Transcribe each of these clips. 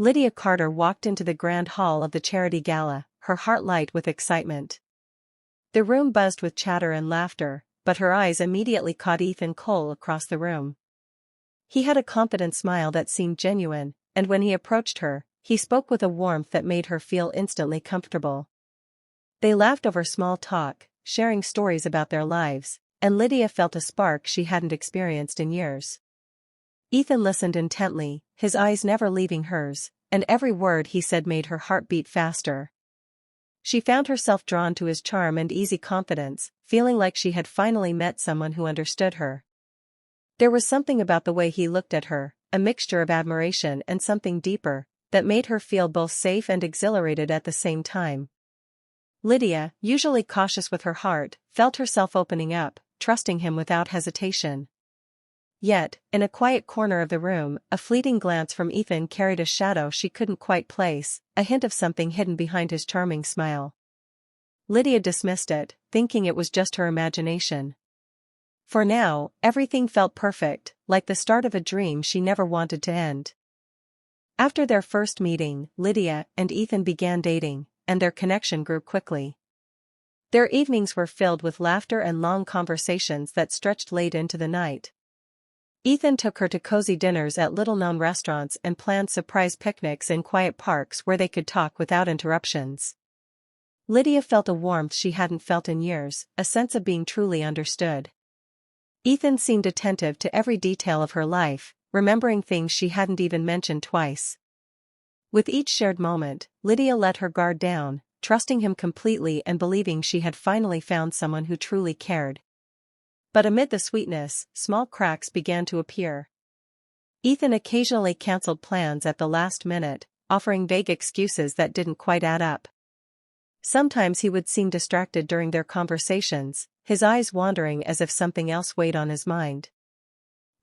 Lydia Carter walked into the grand hall of the charity gala, her heart light with excitement. The room buzzed with chatter and laughter, but her eyes immediately caught Ethan Cole across the room. He had a confident smile that seemed genuine, and when he approached her, he spoke with a warmth that made her feel instantly comfortable. They laughed over small talk, sharing stories about their lives, and Lydia felt a spark she hadn't experienced in years. Ethan listened intently, his eyes never leaving hers, and every word he said made her heart beat faster. She found herself drawn to his charm and easy confidence, feeling like she had finally met someone who understood her. There was something about the way he looked at her, a mixture of admiration and something deeper, that made her feel both safe and exhilarated at the same time. Lydia, usually cautious with her heart, felt herself opening up, trusting him without hesitation. Yet, in a quiet corner of the room, a fleeting glance from Ethan carried a shadow she couldn't quite place, a hint of something hidden behind his charming smile. Lydia dismissed it, thinking it was just her imagination. For now, everything felt perfect, like the start of a dream she never wanted to end. After their first meeting, Lydia and Ethan began dating, and their connection grew quickly. Their evenings were filled with laughter and long conversations that stretched late into the night. Ethan took her to cozy dinners at little-known restaurants and planned surprise picnics in quiet parks where they could talk without interruptions. Lydia felt a warmth she hadn't felt in years, a sense of being truly understood. Ethan seemed attentive to every detail of her life, remembering things she hadn't even mentioned twice. With each shared moment, Lydia let her guard down, trusting him completely and believing she had finally found someone who truly cared. But amid the sweetness, small cracks began to appear. Ethan occasionally canceled plans at the last minute, offering vague excuses that didn't quite add up. Sometimes he would seem distracted during their conversations, his eyes wandering as if something else weighed on his mind.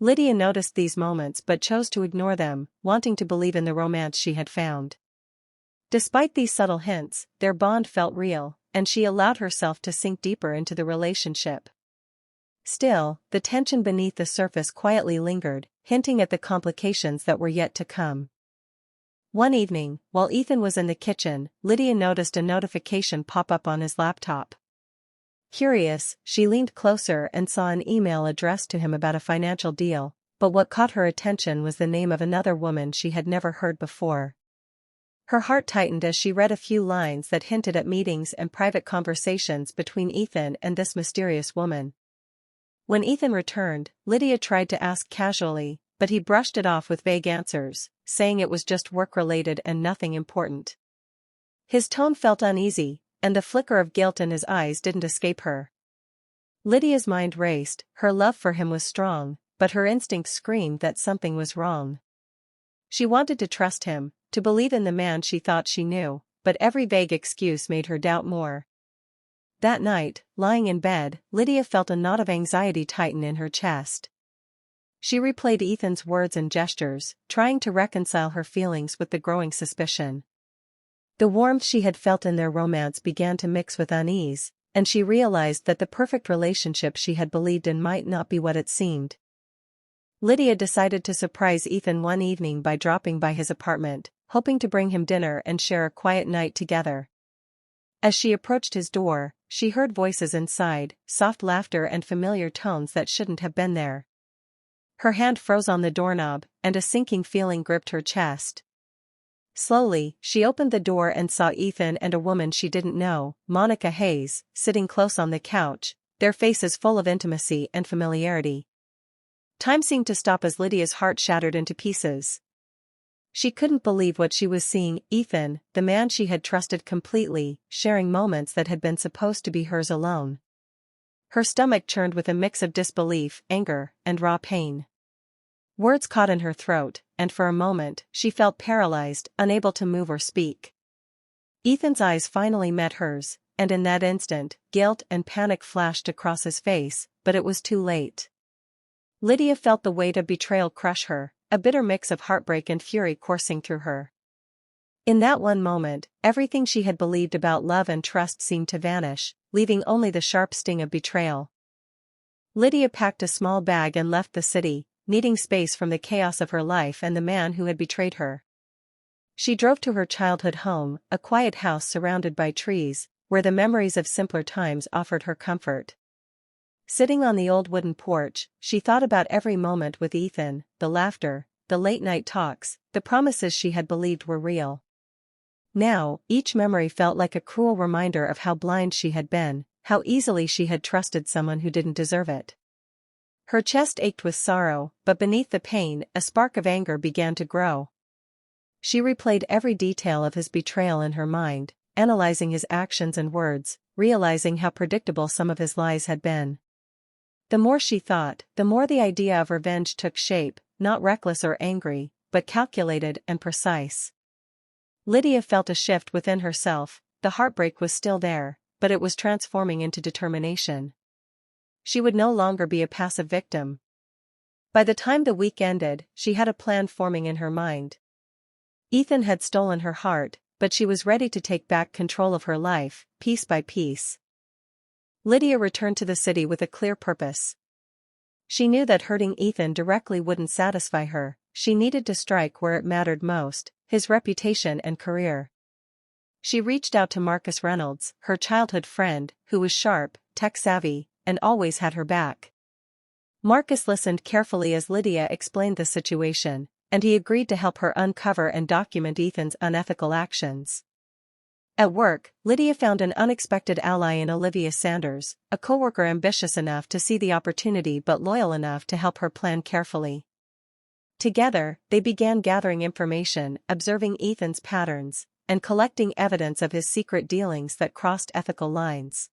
Lydia noticed these moments but chose to ignore them, wanting to believe in the romance she had found. Despite these subtle hints, their bond felt real, and she allowed herself to sink deeper into the relationship. Still, the tension beneath the surface quietly lingered, hinting at the complications that were yet to come. One evening, while Ethan was in the kitchen, Lydia noticed a notification pop up on his laptop. Curious, she leaned closer and saw an email addressed to him about a financial deal, but what caught her attention was the name of another woman she had never heard before. Her heart tightened as she read a few lines that hinted at meetings and private conversations between Ethan and this mysterious woman. When Ethan returned, Lydia tried to ask casually, but he brushed it off with vague answers, saying it was just work-related and nothing important. His tone felt uneasy, and the flicker of guilt in his eyes didn't escape her. Lydia's mind raced, her love for him was strong, but her instincts screamed that something was wrong. She wanted to trust him, to believe in the man she thought she knew, but every vague excuse made her doubt more. That night, lying in bed, Lydia felt a knot of anxiety tighten in her chest. She replayed Ethan's words and gestures, trying to reconcile her feelings with the growing suspicion. The warmth she had felt in their romance began to mix with unease, and she realized that the perfect relationship she had believed in might not be what it seemed. Lydia decided to surprise Ethan one evening by dropping by his apartment, hoping to bring him dinner and share a quiet night together. As she approached his door, she heard voices inside, soft laughter and familiar tones that shouldn't have been there. Her hand froze on the doorknob, and a sinking feeling gripped her chest. Slowly, she opened the door and saw Ethan and a woman she didn't know, Monica Hayes, sitting close on the couch, their faces full of intimacy and familiarity. Time seemed to stop as Lydia's heart shattered into pieces. She couldn't believe what she was seeing, Ethan, the man she had trusted completely, sharing moments that had been supposed to be hers alone. Her stomach churned with a mix of disbelief, anger, and raw pain. Words caught in her throat, and for a moment, she felt paralyzed, unable to move or speak. Ethan's eyes finally met hers, and in that instant, guilt and panic flashed across his face, but it was too late. Lydia felt the weight of betrayal crush her, a bitter mix of heartbreak and fury coursing through her. In that one moment, everything she had believed about love and trust seemed to vanish, leaving only the sharp sting of betrayal. Lydia packed a small bag and left the city, needing space from the chaos of her life and the man who had betrayed her. She drove to her childhood home, a quiet house surrounded by trees, where the memories of simpler times offered her comfort. Sitting on the old wooden porch, she thought about every moment with Ethan, the laughter, the late-night talks, the promises she had believed were real. Now, each memory felt like a cruel reminder of how blind she had been, how easily she had trusted someone who didn't deserve it. Her chest ached with sorrow, but beneath the pain, a spark of anger began to grow. She replayed every detail of his betrayal in her mind, analyzing his actions and words, realizing how predictable some of his lies had been. The more she thought, the more the idea of revenge took shape, not reckless or angry, but calculated and precise. Lydia felt a shift within herself. The heartbreak was still there, but it was transforming into determination. She would no longer be a passive victim. By the time the week ended, she had a plan forming in her mind. Ethan had stolen her heart, but she was ready to take back control of her life, piece by piece. Lydia returned to the city with a clear purpose. She knew that hurting Ethan directly wouldn't satisfy her. She needed to strike where it mattered most, his reputation and career. She reached out to Marcus Reynolds, her childhood friend, who was sharp, tech-savvy, and always had her back. Marcus listened carefully as Lydia explained the situation, and he agreed to help her uncover and document Ethan's unethical actions. At work, Lydia found an unexpected ally in Olivia Sanders, a coworker ambitious enough to see the opportunity but loyal enough to help her plan carefully. Together, they began gathering information, observing Ethan's patterns, and collecting evidence of his secret dealings that crossed ethical lines.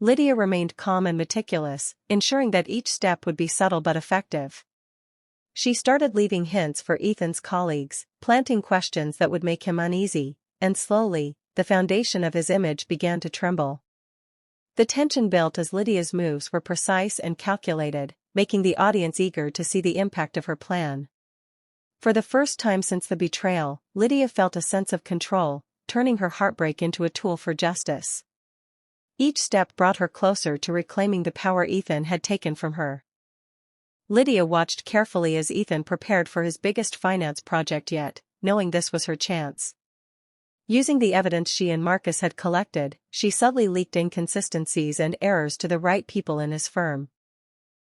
Lydia remained calm and meticulous, ensuring that each step would be subtle but effective. She started leaving hints for Ethan's colleagues, planting questions that would make him uneasy, and slowly, the foundation of his image began to tremble. The tension built as Lydia's moves were precise and calculated, making the audience eager to see the impact of her plan. For the first time since the betrayal, Lydia felt a sense of control, turning her heartbreak into a tool for justice. Each step brought her closer to reclaiming the power Ethan had taken from her. Lydia watched carefully as Ethan prepared for his biggest finance project yet, knowing this was her chance. Using the evidence she and Marcus had collected, she subtly leaked inconsistencies and errors to the right people in his firm.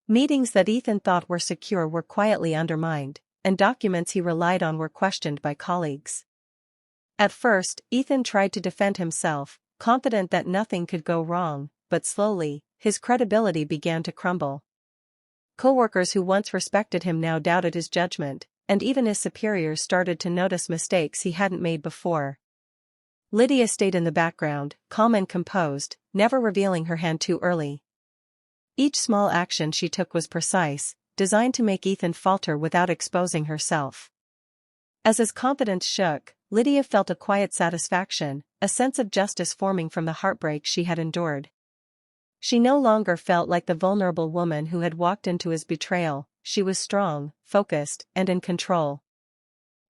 Meetings that Ethan thought were secure were quietly undermined, and documents he relied on were questioned by colleagues. At first, Ethan tried to defend himself, confident that nothing could go wrong, but slowly, his credibility began to crumble. Coworkers who once respected him now doubted his judgment, and even his superiors started to notice mistakes he hadn't made before. Lydia stayed in the background, calm and composed, never revealing her hand too early. Each small action she took was precise, designed to make Ethan falter without exposing herself. As his confidence shook, Lydia felt a quiet satisfaction, a sense of justice forming from the heartbreak she had endured. She no longer felt like the vulnerable woman who had walked into his betrayal. She was strong, focused, and in control.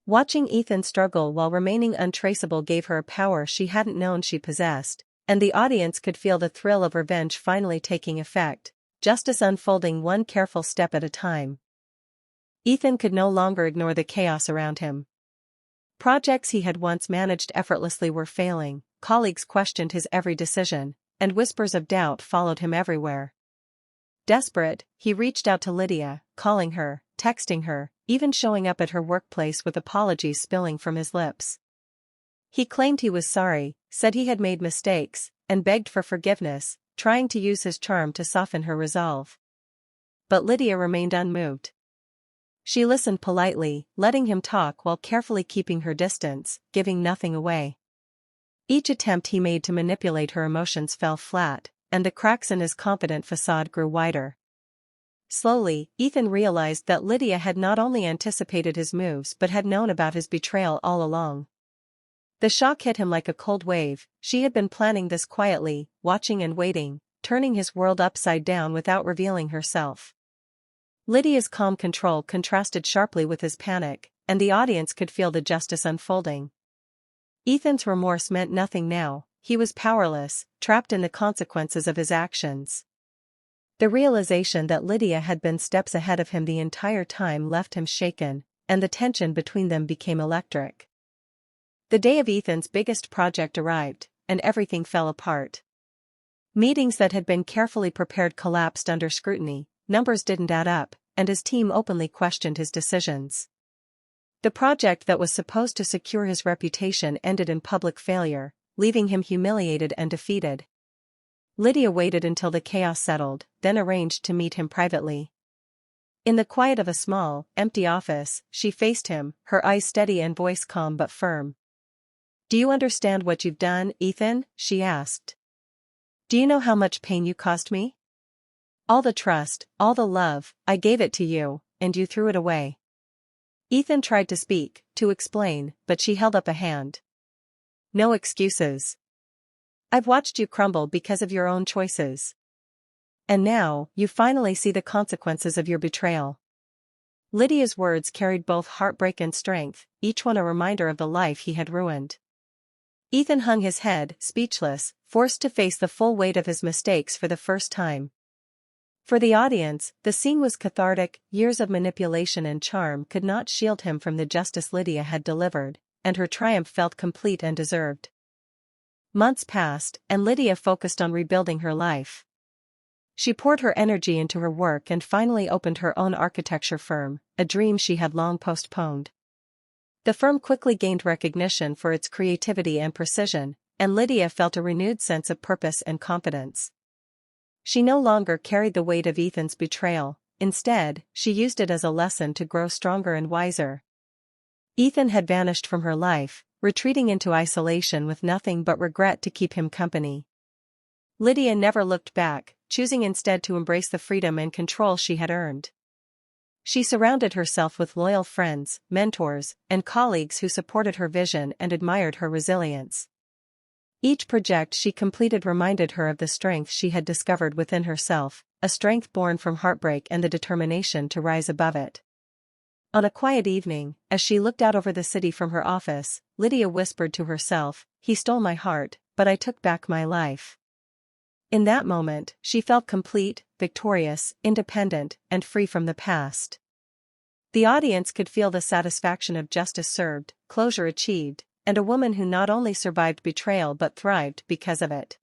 Watching Ethan struggle while remaining untraceable gave her a power she hadn't known she possessed, and the audience could feel the thrill of revenge finally taking effect, justice unfolding one careful step at a time. Ethan could no longer ignore the chaos around him. Projects he had once managed effortlessly were failing, colleagues questioned his every decision, and whispers of doubt followed him everywhere. Desperate, he reached out to Lydia, calling her, texting her, even showing up at her workplace with apologies spilling from his lips. He claimed he was sorry, said he had made mistakes, and begged for forgiveness, trying to use his charm to soften her resolve. But Lydia remained unmoved. She listened politely, letting him talk while carefully keeping her distance, giving nothing away. Each attempt he made to manipulate her emotions fell flat, and the cracks in his confident facade grew wider. Slowly, Ethan realized that Lydia had not only anticipated his moves but had known about his betrayal all along. The shock hit him like a cold wave. She had been planning this quietly, watching and waiting, turning his world upside down without revealing herself. Lydia's calm control contrasted sharply with his panic, and the audience could feel the justice unfolding. Ethan's remorse meant nothing now. He was powerless, trapped in the consequences of his actions. The realization that Lydia had been steps ahead of him the entire time left him shaken, and the tension between them became electric. The day of Ethan's biggest project arrived, and everything fell apart. Meetings that had been carefully prepared collapsed under scrutiny, numbers didn't add up, and his team openly questioned his decisions. The project that was supposed to secure his reputation ended in public failure, leaving him humiliated and defeated. Lydia waited until the chaos settled, then arranged to meet him privately. In the quiet of a small, empty office, she faced him, her eyes steady and voice calm but firm. "Do you understand what you've done, Ethan?" she asked. "Do you know how much pain you cost me? All the trust, all the love, I gave it to you, and you threw it away." Ethan tried to speak, to explain, but she held up a hand. "No excuses. I've watched you crumble because of your own choices. And now, you finally see the consequences of your betrayal." Lydia's words carried both heartbreak and strength, each one a reminder of the life he had ruined. Ethan hung his head, speechless, forced to face the full weight of his mistakes for the first time. For the audience, the scene was cathartic. Years of manipulation and charm could not shield him from the justice Lydia had delivered, and her triumph felt complete and deserved. Months passed, and Lydia focused on rebuilding her life. She poured her energy into her work and finally opened her own architecture firm, a dream she had long postponed. The firm quickly gained recognition for its creativity and precision, and Lydia felt a renewed sense of purpose and confidence. She no longer carried the weight of Ethan's betrayal, instead, she used it as a lesson to grow stronger and wiser. Ethan had vanished from her life, retreating into isolation with nothing but regret to keep him company. Lydia never looked back, choosing instead to embrace the freedom and control she had earned. She surrounded herself with loyal friends, mentors, and colleagues who supported her vision and admired her resilience. Each project she completed reminded her of the strength she had discovered within herself, a strength born from heartbreak and the determination to rise above it. On a quiet evening, as she looked out over the city from her office, Lydia whispered to herself, "He stole my heart, but I took back my life." In that moment, she felt complete, victorious, independent, and free from the past. The audience could feel the satisfaction of justice served, closure achieved, and a woman who not only survived betrayal but thrived because of it.